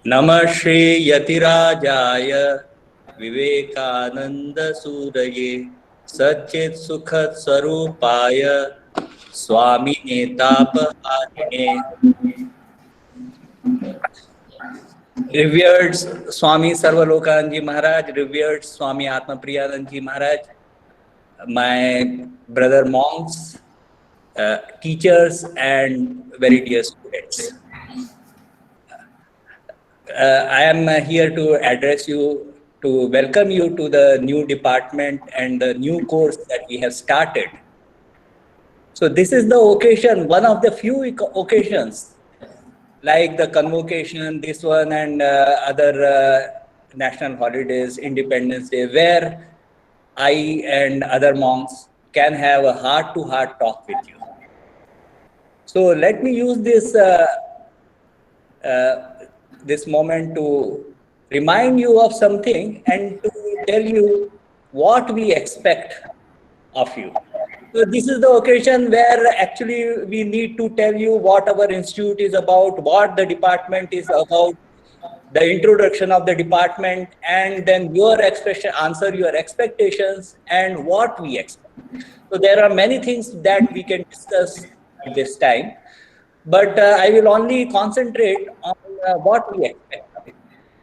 नमः श्री यतिराजाय विवेकानंद सूरये सच्चित सुखद स्वरूपाय स्वामी नेतापहारिणे रिव्यर्ड स्वामी सर्वलोकानंद जी महाराज, रिव्यर्ड स्वामी आत्मप्रियानंद जी महाराज, my brother monks, teachers and very dear students. I am here to address you, to welcome you to the new department and the new course that we have started. So this is the occasion, one of the few occasions, like the convocation, this one and other national holidays, Independence Day, where I and other monks can have a heart-to-heart talk with you. So let me use this moment to remind you of something and to tell you what we expect of you. So this is the occasion where actually we need to tell you what our institute is about, what the department is about, the introduction of the department, and then your expression, answer your expectations and what we expect. So there are many things that we can discuss at this time, but I will only concentrate on what we expect.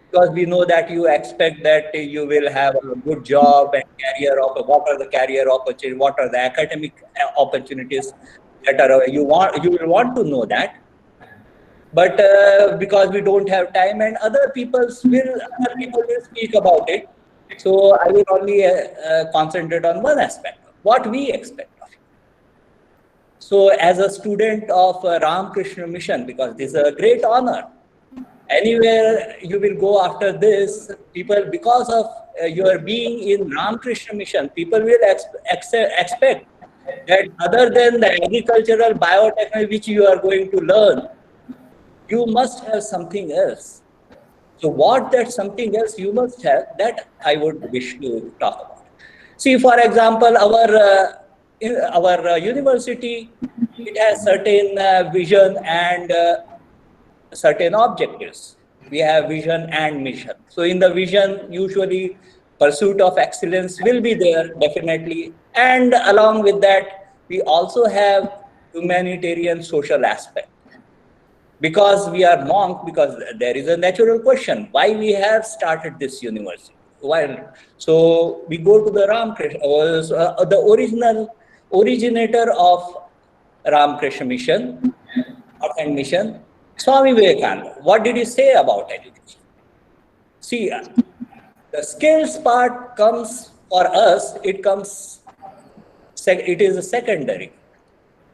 Because we know that you expect that you will have a good job and career, what are the career opportunities, what are the academic opportunities that are you will want to know that. But because we don't have time and other people will speak about it, so I will only concentrate on one aspect, what we expect of you. So as a student of Ramakrishna Mission, because this is a great honor, anywhere you will go after this, people, because of your being in Ramakrishna Mission, people will expect that other than the agricultural biotechnology which you are going to learn, you must have something else. So what that something else you must have, that I would wish to talk about. See, for example, our university, it has certain vision and certain objectives. We have vision and mission. So in the vision, usually pursuit of excellence will be there, definitely. And along with that, we also have humanitarian social aspect. Because we are monk, because there is a natural question, why we have started this university? Why? So we go to the Ramakrishna, the originator of Ramakrishna Mission, and mission, Swami Vivekananda. What did he say about education? See, the skills part comes for us, it is a secondary.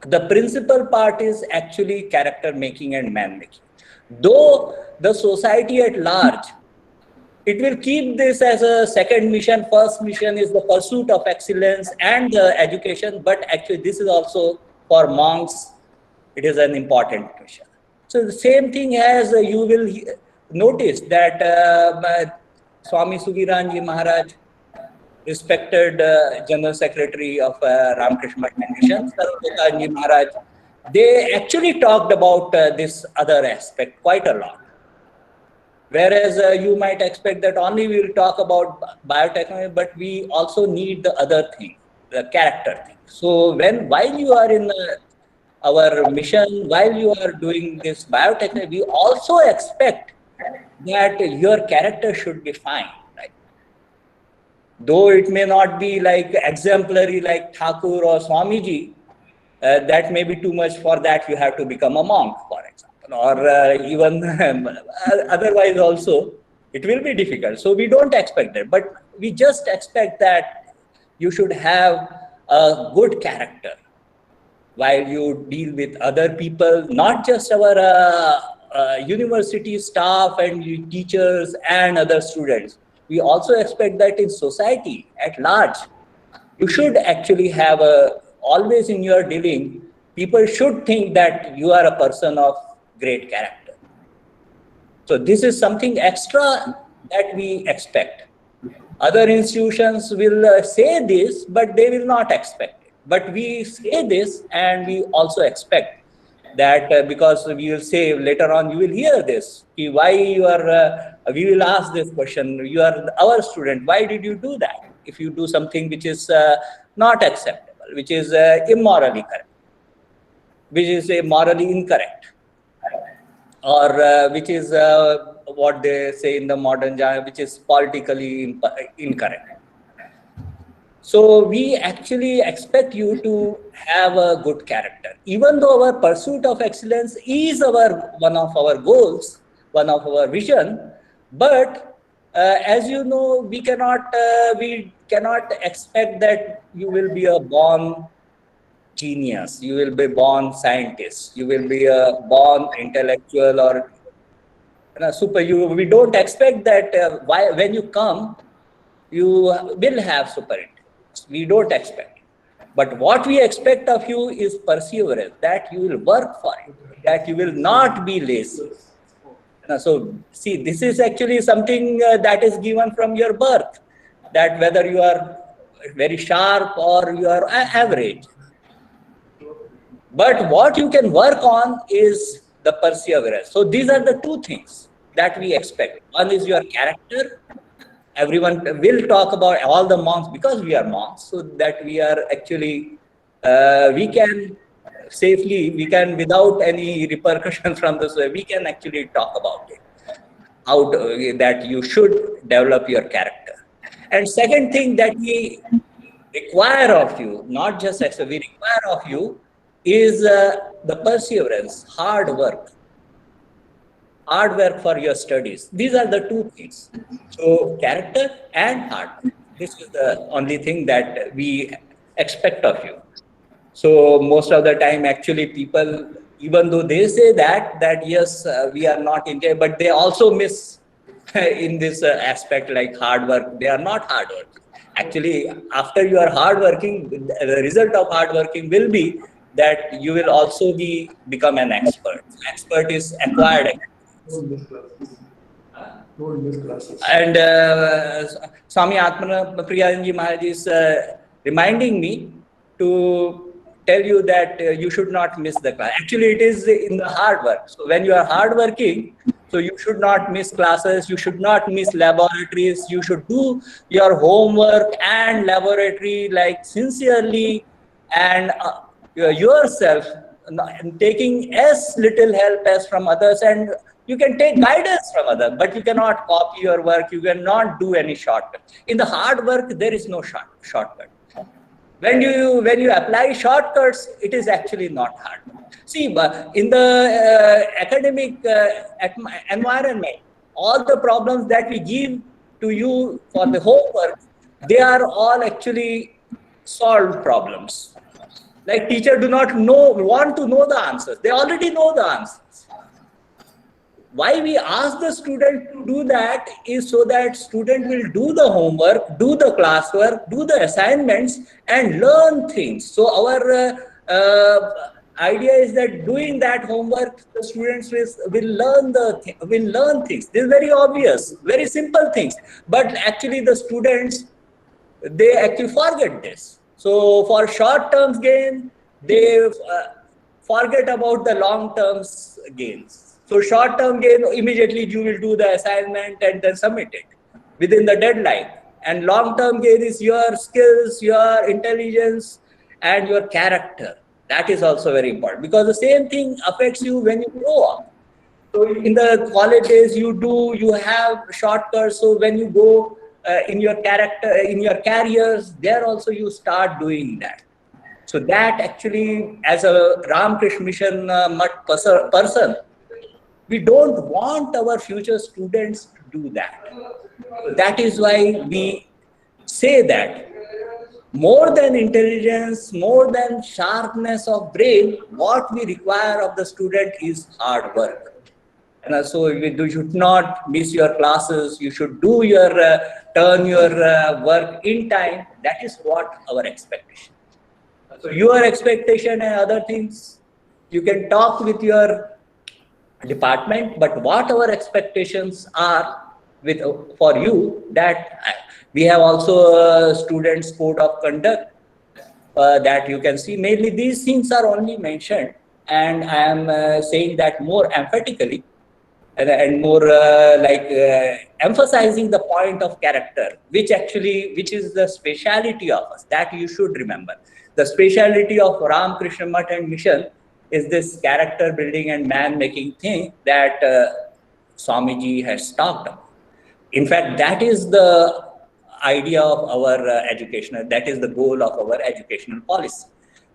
The principal part is actually character making and man making. Though the society at large, it will keep this as a second mission. First mission is the pursuit of excellence and the education, but actually this is also for monks, it is an important mission. So the same thing as you will notice that Swami Sugiranji Maharaj, respected General Secretary of Ramakrishna Mission, Sarvadasanji Maharaj, they actually talked about this other aspect quite a lot. Whereas you might expect that only we will talk about biotechnology, but we also need the other thing, the character thing. So while you are in our mission, while you are doing this biotechnology, we also expect that your character should be fine. Though it may not be like exemplary like Thakur or Swamiji, that may be too much. For that you have to become a monk, for example, or even otherwise also it will be difficult. So we don't expect that, but we just expect that you should have a good character while you deal with other people, not just our university staff and teachers and other students. We also expect that in society at large, you should actually have always in your dealing, people should think that you are a person of great character. So this is something extra that we expect. Other institutions will say this, but they will not expect it. But we say this and we also expect that because we will say later on, you will hear this, why you are, we will ask this question, you are our student, why did you do that? If you do something which is not acceptable, which is immorally correct, which is morally incorrect, or which is what they say in the modern genre, which is politically incorrect. So we actually expect you to have a good character. Even though our pursuit of excellence is one of our goals, one of our vision, but as you know, we cannot expect that you will be a born genius, you will be born scientist, you will be a born intellectual or super. We don't expect that when you come, you will have super intelligence. We don't expect it. But what we expect of you is perseverance, that you will work for it, that you will not be lazy. So, see, this is actually something that is given from your birth, that whether you are very sharp or you are average. But what you can work on is the perseverance. So, these are the two things that we expect. One is your character. Everyone will talk about all the monks because we are monks, so that we are actually we can safely, we can without any repercussion from this, we can actually talk about it, how that you should develop your character. And second thing that we require of you, not just as we require of you, is the perseverance, hard work for your studies. These are the two things. So character and hard work. This is the only thing that we expect of you. So most of the time, actually, people, even though they say that yes, we are not India, but they also miss in this aspect, like hard work. They are not hard work. Actually, after you are hard working, the result of hard working will be that you will also become an expert. Expert is acquired. And Swami Atmanapriyaji Maharaj is reminding me to tell you that you should not miss the class. Actually, it is in the hard work. So when you are hard working, so you should not miss classes, you should not miss laboratories, you should do your homework and laboratory like sincerely, and yourself, taking as little help as from others, and you can take guidance from others, but you cannot copy your work, you cannot do any shortcut. In the hard work, there is no shortcut. When you apply shortcuts, it is actually not hard. See, but in the academic environment, all the problems that we give to you for the homework, they are all actually solved problems. Like teacher do not want to know the answers. They already know the answers. Why we ask the student to do that is so that student will do the homework, do the classwork, do the assignments, and learn things. So our idea is that doing that homework, the students will learn things. This is very obvious, very simple things. But actually, the students, they actually forget this. So for short-term gain, they forget about the long-term gains. So short-term gain, immediately you will do the assignment and then submit it within the deadline. And long-term gain is your skills, your intelligence, and your character. That is also very important, because the same thing affects you when you grow up. So in the college days, you have shortcuts. So when you go in your character, in your careers, there also you start doing that. So that actually, as a Ramakrishna Mission Mutt person, we don't want our future students to do that. That is why we say that more than intelligence, more than sharpness of brain, what we require of the student is hard work. And so you should not miss your classes. You should do your turn your work in time. That is what our expectation. So your expectation and other things, you can talk with your department, but what our expectations are for you, that we have also students code of conduct that you can see. Mainly these things are only mentioned and I am saying that more emphatically and more emphasizing the point of character, which is the speciality of us, that you should remember. The speciality of Ram Krishna Math and Mission is this character building and man making thing that Swamiji has talked about. In fact, that is the idea of our educational, that is the goal of our educational policy.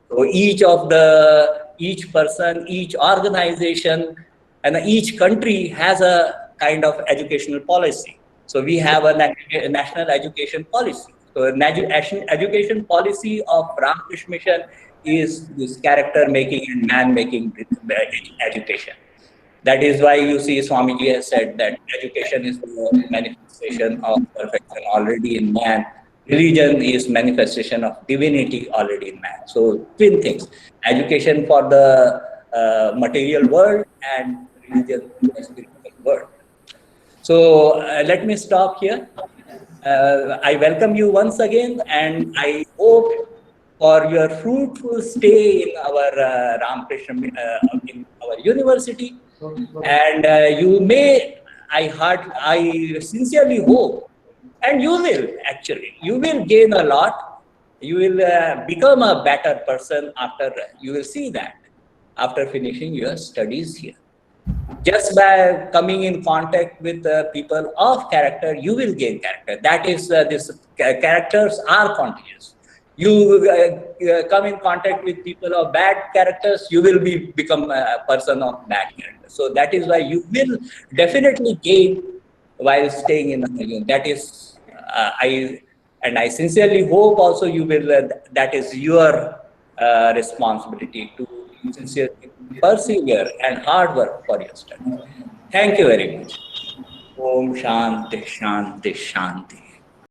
So each person, each organization, and each country has a kind of educational policy. So we have a national education policy. So education policy of Ramkrishna Mission is this character making and man making education. That is why you see Swamiji has said that education is the manifestation of perfection already in man. Religion is manifestation of divinity already in man. So twin things: education for the material world and religion for the spiritual world. So let me stop here. I welcome you once again, and I hope for your fruitful stay in our Ramakrishna, in our university. And I sincerely hope, and you will gain a lot. You will become a better person after, you will see that after finishing your studies here. Just by coming in contact with people of character, you will gain character. That is, this characters are contagious. You come in contact with people of bad characters, you will become a person of bad character. So that is why you will definitely gain while staying in the union. That is, I sincerely hope also you will. That is your responsibility to sincerely persevere and hard work for your study. Thank you very much. Om Shanti Shanti Shanti.